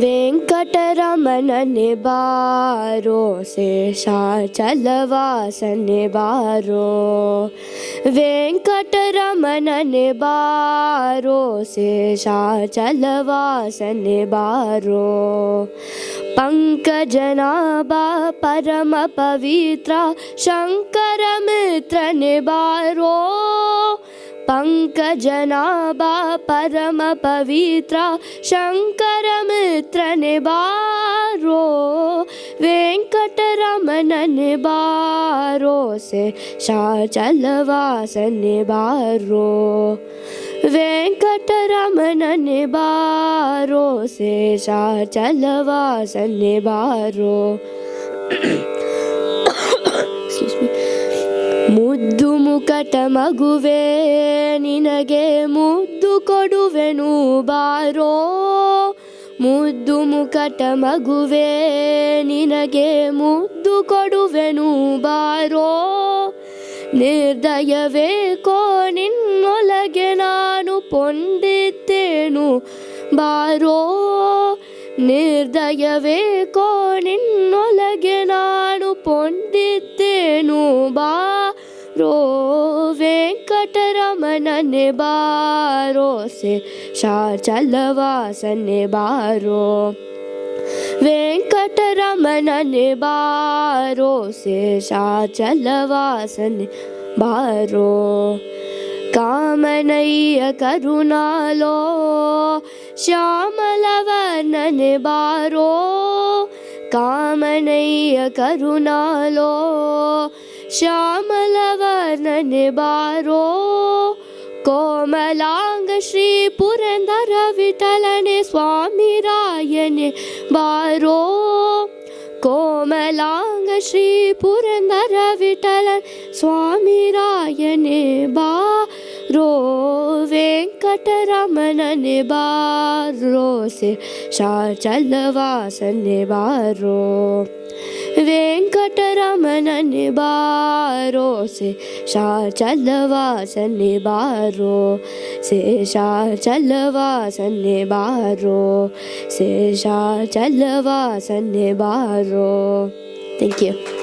वेंकटरमणने बारो शेषाचलवासने बारो वेंकटरमणने बारो शेषाचलवासने बारो पंकजनाभा परम पवित्रा शंकर मित्रने बारो पंकजनाभा परम पवित्रा शंकर मित्रने बारो वेंकटरमणने बारो शेषाचलवासने बारो वेंकटरमणने बारो शेषाचलवासने बारो ಮುದ್ದು ಮುಕಟ ಮಗುವೆ ನಿನಗೆ ಮುದ್ದು ಕೊಡುವೆನು ಬಾರೋ ಮುದ್ದು ಮುಕಟ ಮಗುವೆ ನಿನಗೆ ಮುದ್ದು ಕೊಡುವೆನು ಬಾರೋ ನಿರ್ದಯವೇಕೋ ನಿನ್ನೊಳಗೆ ನಾನು ಪೊಂದಿದ್ದೇನು ಬಾರೋ ನಿರ್ದಯವೇಕೋ ನಿನ್ನೊಳಗೆ ನಾನು ಪೊಂದಿದ್ದೇನು ಬಾರೋ ವೆಂಕಟರಮಣನೆ ಬಾರೋ ಶೇಷಾಚಲವಾಸನೆ ಬಾರೋ वेंकटरमणने बारो शेषाचलवासने बारो कामनय्य करुणालो श्यामलवर्णने बारो कामनय्य करुणालो श्यामलवर्णने बारो कोमलांग श्री पुरंदर विठलने स्वामी रायने बारो कोमलांग श्री पुरंदर विठलन स्वामी रायने बारो वेंकटरमणने बारो शेषाचलवासने बारो वेंकटरमणने बारो शेषाचलवासने बारो शेषाचलवासने बारो शेषाचलवासने बारो. Thank you.